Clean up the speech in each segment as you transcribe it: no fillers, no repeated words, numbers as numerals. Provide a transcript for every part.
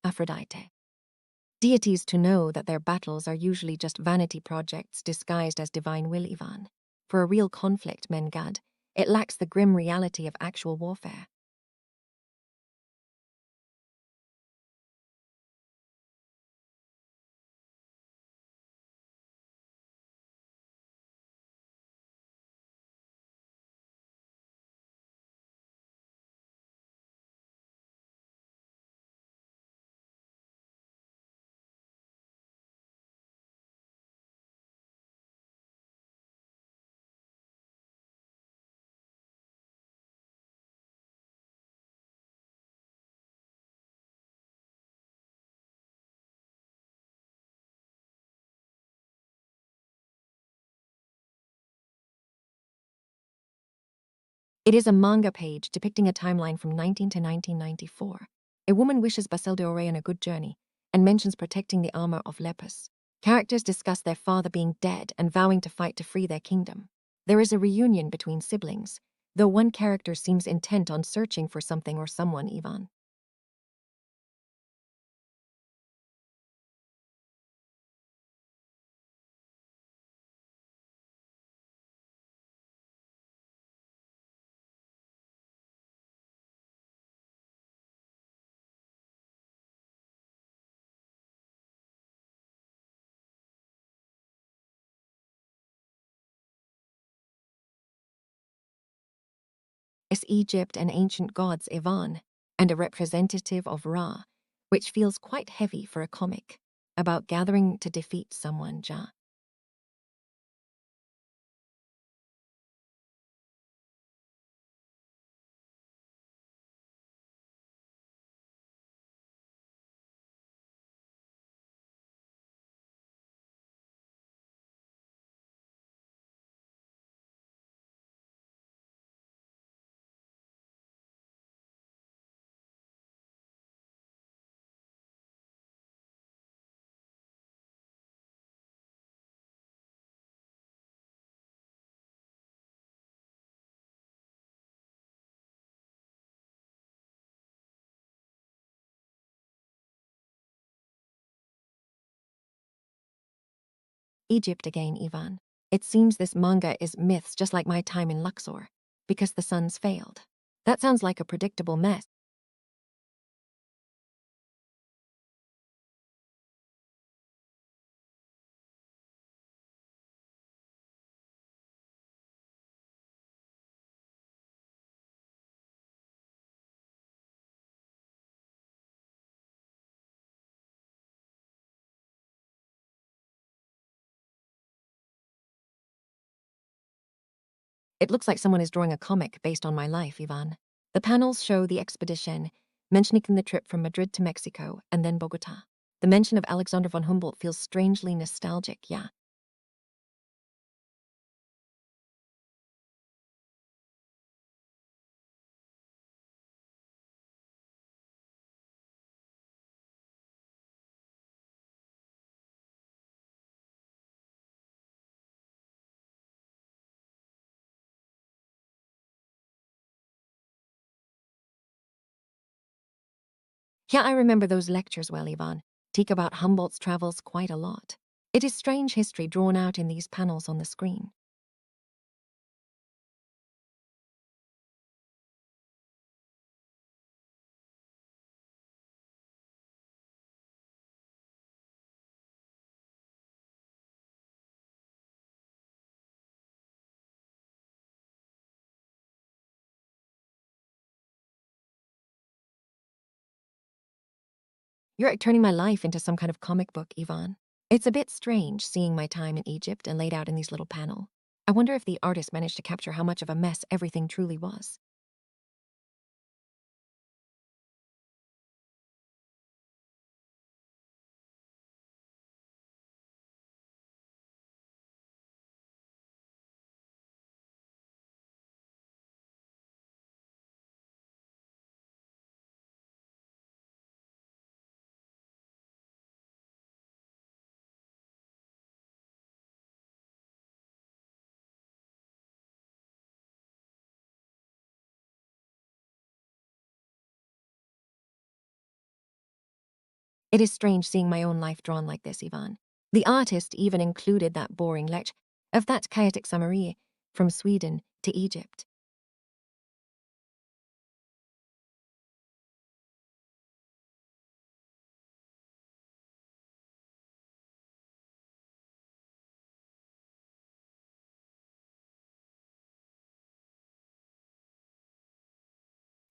Aphrodite. Deities to know that their battles are usually just vanity projects disguised as divine will, Ivan. For a real conflict, Mengad, it lacks the grim reality of actual warfare. It is a manga page depicting a timeline from 19 to 1994. A woman wishes Basil de Orayan a good journey and mentions protecting the armor of Lepus. Characters discuss their father being dead and vowing to fight to free their kingdom. There is a reunion between siblings, though one character seems intent on searching for something or someone, Ivan. Is Egypt and ancient gods, Ivan, and a representative of Ra, which feels quite heavy for a comic about gathering to defeat someone, Ja. Egypt again, Ivan. It seems this manga is myths just like my time in Luxor, because the suns failed. That sounds like a predictable mess. It looks like someone is drawing a comic based on my life, Ivan. The panels show the expedition, mentioning the trip from Madrid to Mexico and then Bogota. The mention of Alexander von Humboldt feels strangely nostalgic, yeah. Yeah, I remember those lectures well, Ivan. Teak about Humboldt's travels quite a lot. It is strange history drawn out in these panels on the screen. You're turning my life into some kind of comic book, Ivan. It's a bit strange seeing my time in Egypt and laid out in these little panels. I wonder if the artist managed to capture how much of a mess everything truly was. It is strange seeing my own life drawn like this, Ivan. The artist even included that boring lech of that chaotic summary from Sweden to Egypt.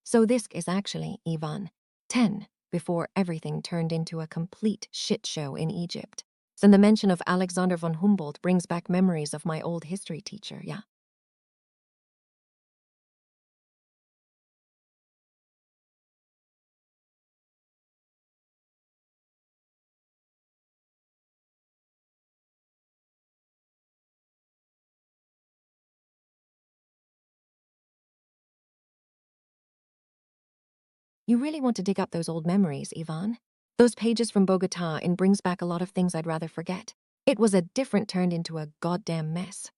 So this is actually Ivan 10 before everything turned into a complete shit show in Egypt. So the mention of Alexander von Humboldt brings back memories of my old history teacher, yeah. You really want to dig up those old memories, Ivan? Those pages from Bogota and brings back a lot of things I'd rather forget. It was a different turned into a goddamn mess.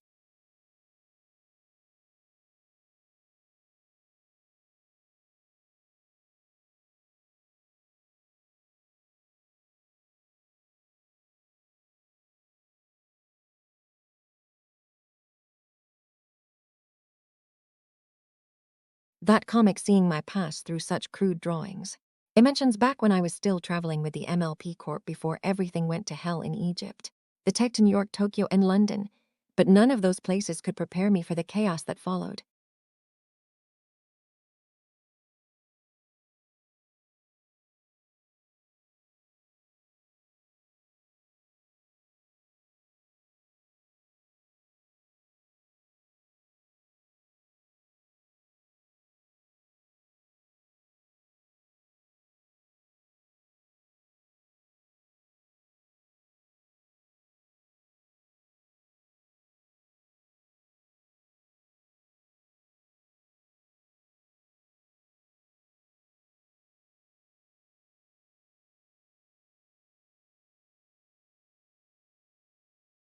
That comic seeing my past through such crude drawings. It mentions back when I was still traveling with the MLP Corp before everything went to hell in Egypt. The tech to New York, Tokyo, and London. But none of those places could prepare me for the chaos that followed.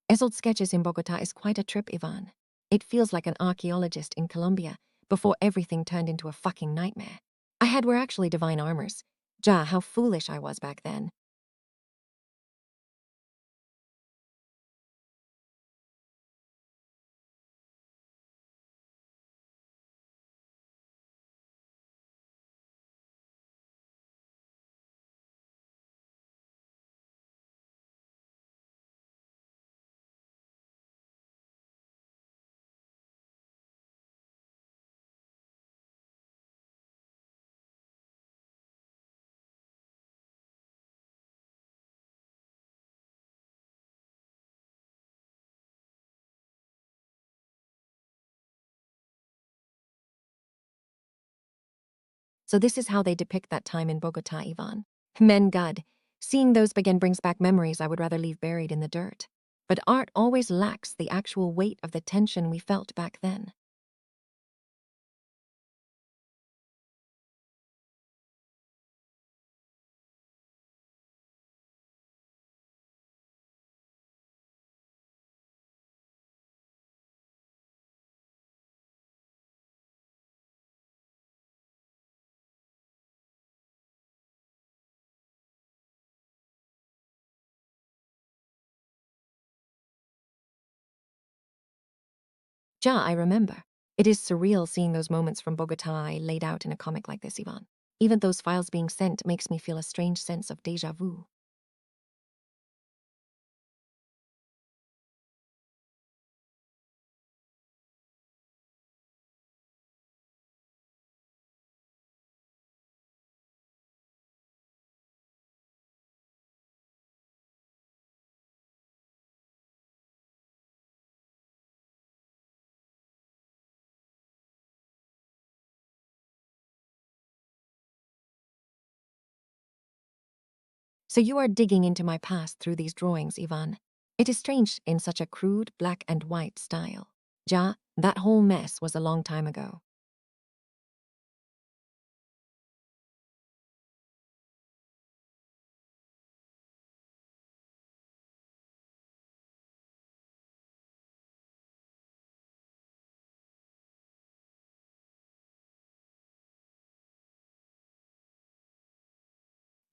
Esold Sketches in Bogota is quite a trip, Ivan. It feels like an archaeologist in Colombia before everything turned into a fucking nightmare. I had were actually divine armors. Ja, how foolish I was back then. So this is how they depict that time in Bogota, Ivan. Men God, seeing those again brings back memories I would rather leave buried in the dirt. But art always lacks the actual weight of the tension we felt back then. Ja, I remember. It is surreal seeing those moments from Bogota laid out in a comic like this, Ivan. Even those files being sent makes me feel a strange sense of déjà vu. So you are digging into my past through these drawings, Ivan. It is strange in such a crude black and white style. Ja, that whole mess was a long time ago.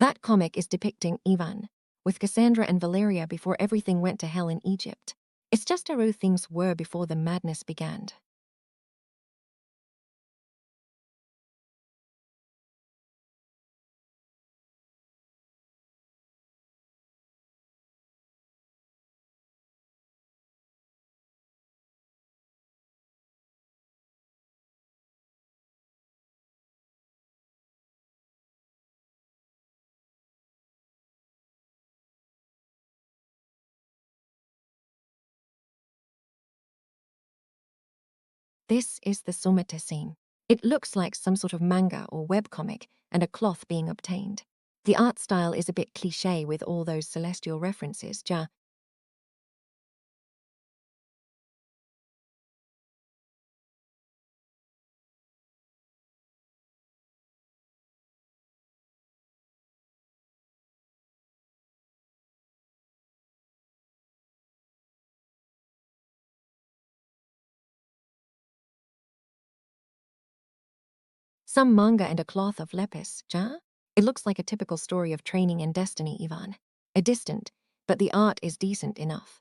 That comic is depicting Ivan, with Cassandra and Valeria before everything went to hell in Egypt. It's just how things were before the madness began. This is the Somata scene. It looks like some sort of manga or webcomic and a cloth being obtained. The art style is a bit cliché with all those celestial references, ja. Some manga and a cloth of lepus, ja? It looks like a typical story of training and destiny, Ivan. A distant, but the art is decent enough.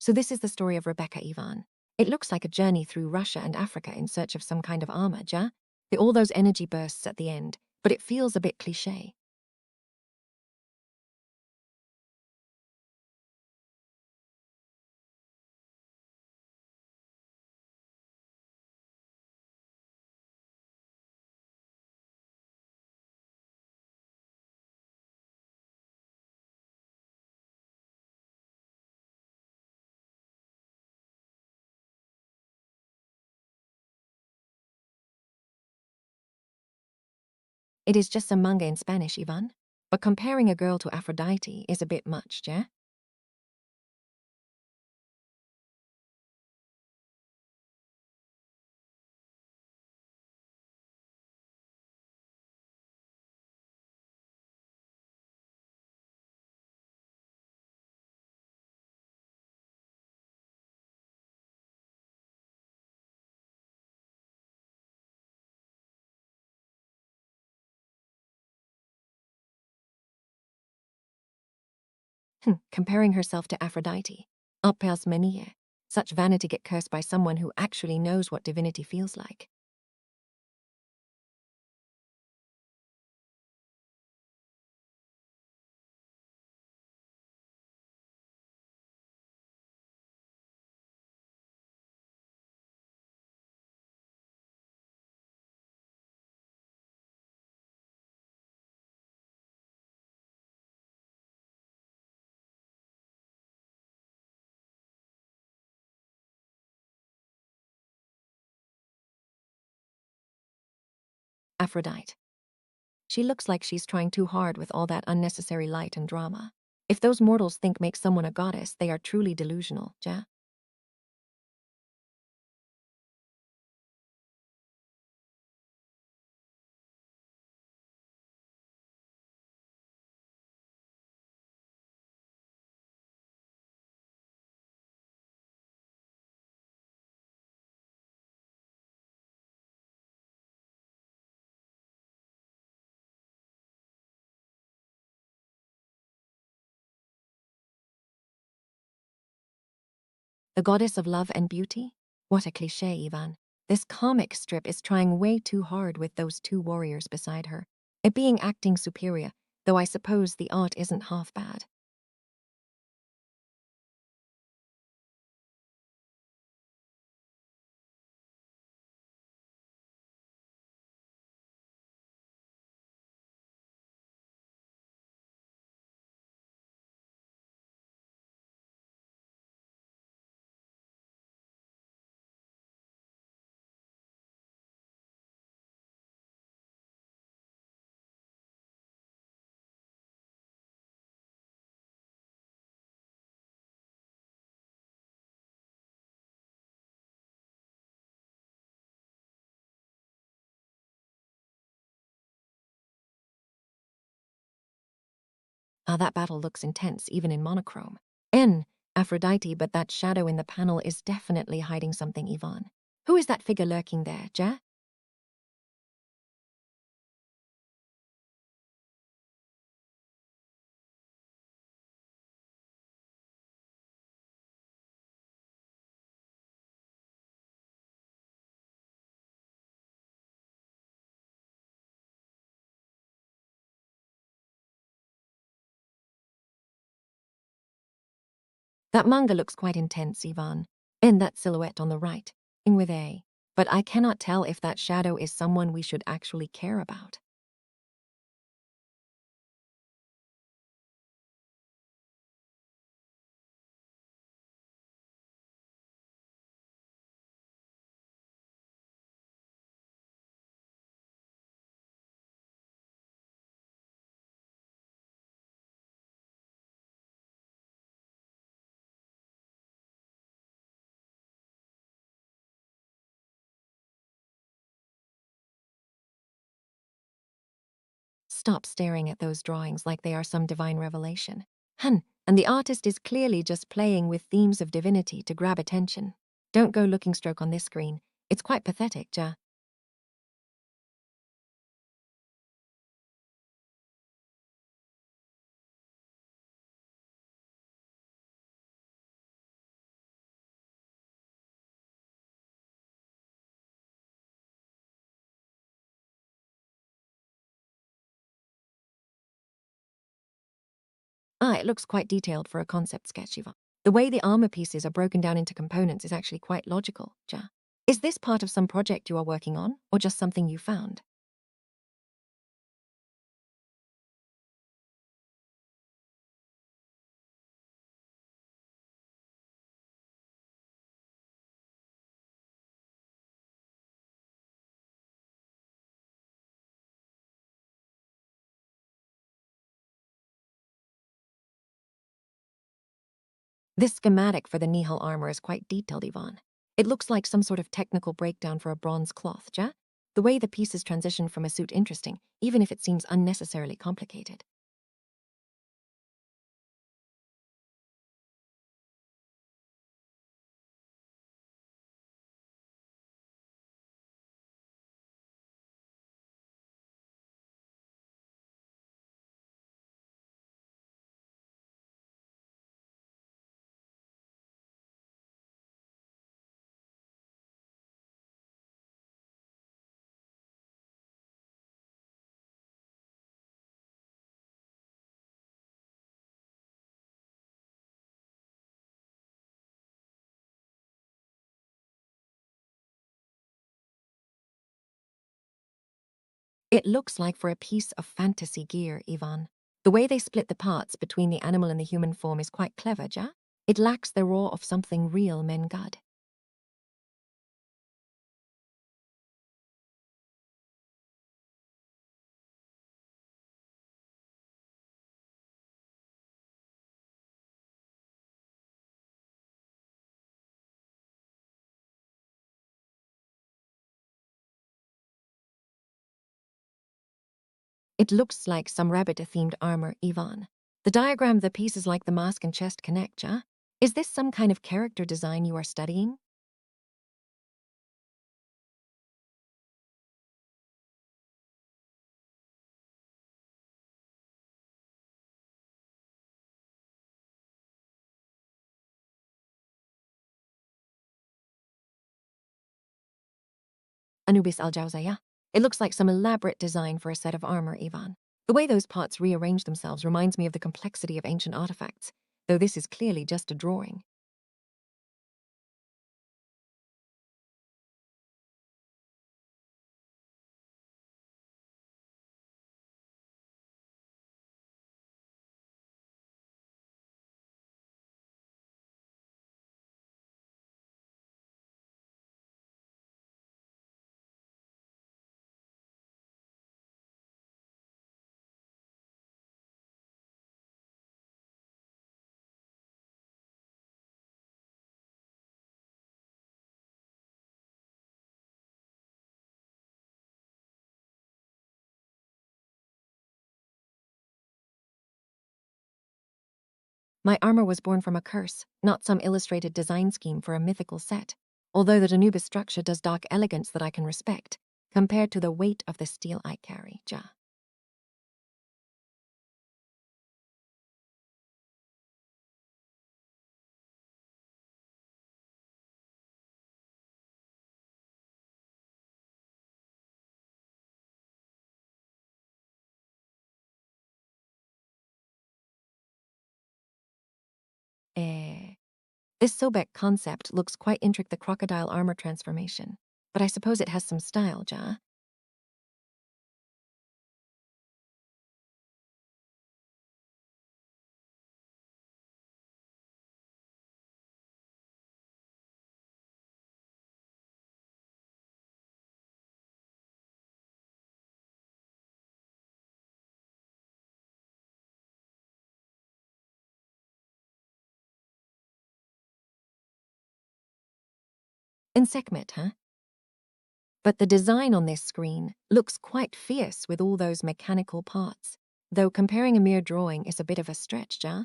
So this is the story of Rebecca, Ivan. It looks like a journey through Russia and Africa in search of some kind of armor, ja? All those energy bursts at the end, but it feels a bit cliché. It is just some manga in Spanish, Ivan. But comparing a girl to Aphrodite is a bit much, yeah? Comparing herself to Aphrodite. Appels menie. Such vanity get cursed by someone who actually knows what divinity feels like. Aphrodite. She looks like she's trying too hard with all that unnecessary light and drama. If those mortals think make someone a goddess, they are truly delusional, ja? The goddess of love and beauty? What a cliché, Ivan. This comic strip is trying way too hard with those two warriors beside her. It being acting superior, though I suppose the art isn't half bad. Ah, that battle looks intense, even in monochrome. N. Aphrodite, but that shadow in the panel is definitely hiding something, Yvonne. Who is that figure lurking there, Ja? That manga looks quite intense, Yvonne. And that silhouette on the right, in with A. But I cannot tell if that shadow is someone we should actually care about. Stop staring at those drawings like they are some divine revelation. And the artist is clearly just playing with themes of divinity to grab attention. Don't go looking stroke on this screen. It's quite pathetic, Ja. Ah, it looks quite detailed for a concept sketch, Yvonne. The way the armor pieces are broken down into components is actually quite logical, Ja. Is this part of some project you are working on, or just something you found? This schematic for the Nihil armor is quite detailed, Yvonne. It looks like some sort of technical breakdown for a bronze cloth, Ja? The way the pieces transition from a suit interesting, even if it seems unnecessarily complicated. It looks like for a piece of fantasy gear, Ivan. The way they split the parts between the animal and the human form is quite clever, Ja? It lacks the raw of something real men god. It looks like some rabbit-themed armor, Ivan. The diagram of the pieces like the mask and chest connect, Ja? Is this some kind of character design you are studying? Anubis al-Jawzaya. It looks like some elaborate design for a set of armor, Ivan. The way those parts rearrange themselves reminds me of the complexity of ancient artifacts, though this is clearly just a drawing. My armor was born from a curse, not some illustrated design scheme for a mythical set. Although the Danubis structure does dark elegance that I can respect, compared to the weight of the steel I carry, ja. Eh. This Sobek concept looks quite intricate, the crocodile armor transformation. But I suppose it has some style, ja. Insectmet, huh? But the design on this screen looks quite fierce with all those mechanical parts, though comparing a mere drawing is a bit of a stretch, ja?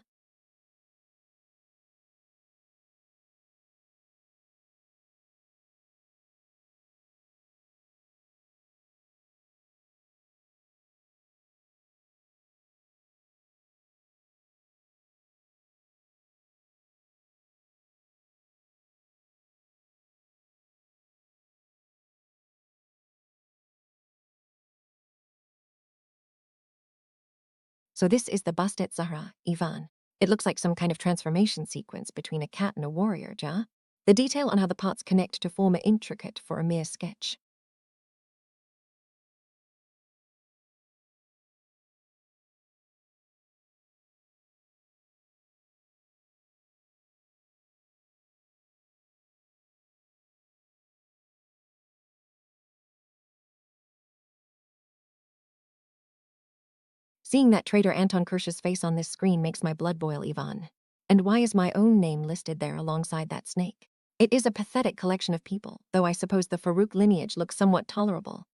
So this is the Bastet Zahra, Ivan. It looks like some kind of transformation sequence between a cat and a warrior, ja? The detail on how the parts connect to form are intricate for a mere sketch. Seeing that traitor Anton Kirsch's face on this screen makes my blood boil, Ivan. And why is my own name listed there alongside that snake? It is a pathetic collection of people, though I suppose the Farouk lineage looks somewhat tolerable.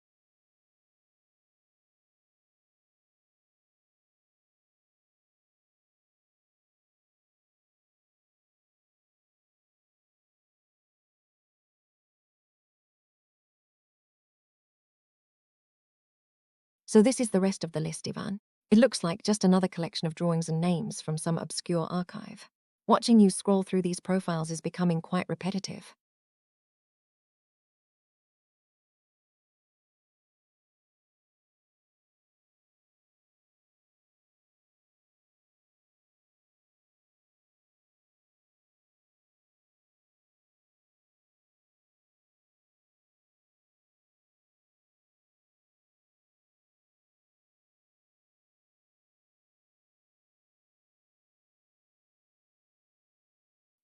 So this is the rest of the list, Ivan. It looks like just another collection of drawings and names from some obscure archive. Watching you scroll through these profiles is becoming quite repetitive.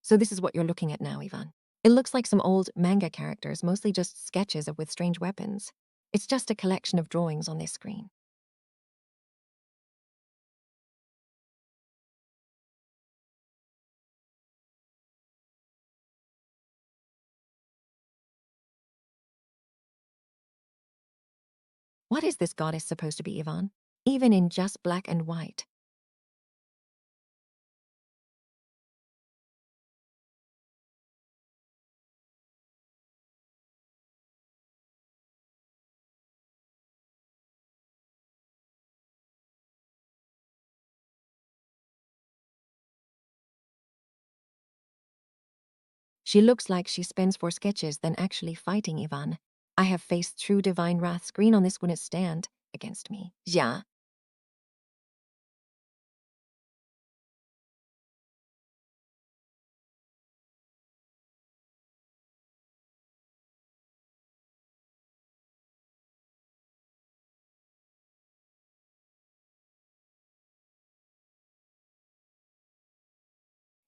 So this is what you're looking at now, Ivan. It looks like some old manga characters, mostly just sketches of with strange weapons. It's just a collection of drawings on this screen. What is this goddess supposed to be, Ivan? Even in just black and white. She looks like she spends for sketches than actually fighting, Ivan. I have faced true divine wrath. Screen on this when it stand against me. Ja.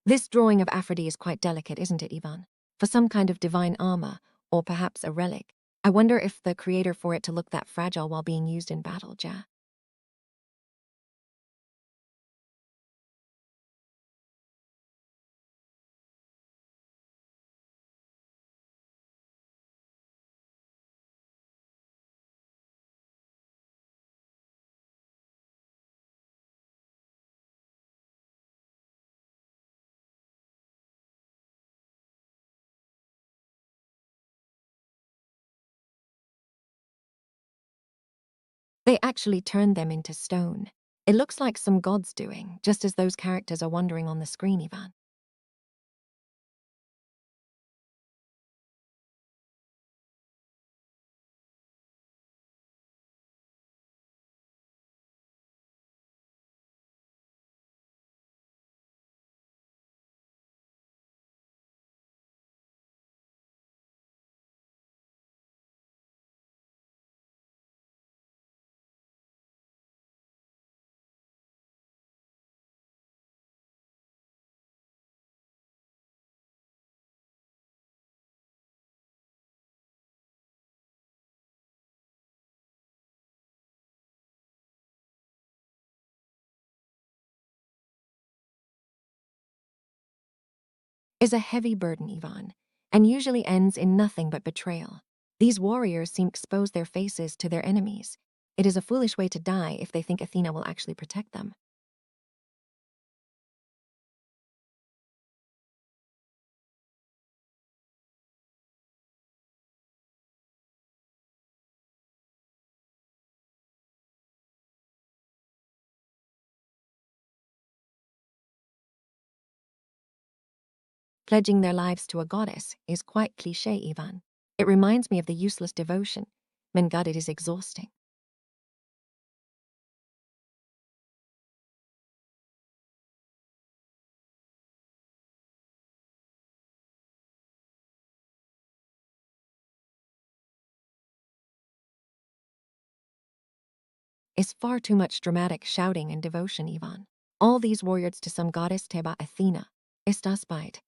This drawing of Aphrodite is quite delicate, isn't it, Ivan? For some kind of divine armor, or perhaps a relic. I wonder if the creator for it to look that fragile while being used in battle, ja. They actually turned them into stone. It looks like some god's doing, just as those characters are wandering on the screen, Ivan. Is a heavy burden, Ivan, and usually ends in nothing but betrayal. These warriors seem to expose their faces to their enemies. It is a foolish way to die if they think Athena will actually protect them. Pledging their lives to a goddess is quite cliché, Ivan. It reminds me of the useless devotion. Men God, it is exhausting. It's far too much dramatic shouting and devotion, Ivan. All these warriors to some goddess Teba Athena. Estás bite.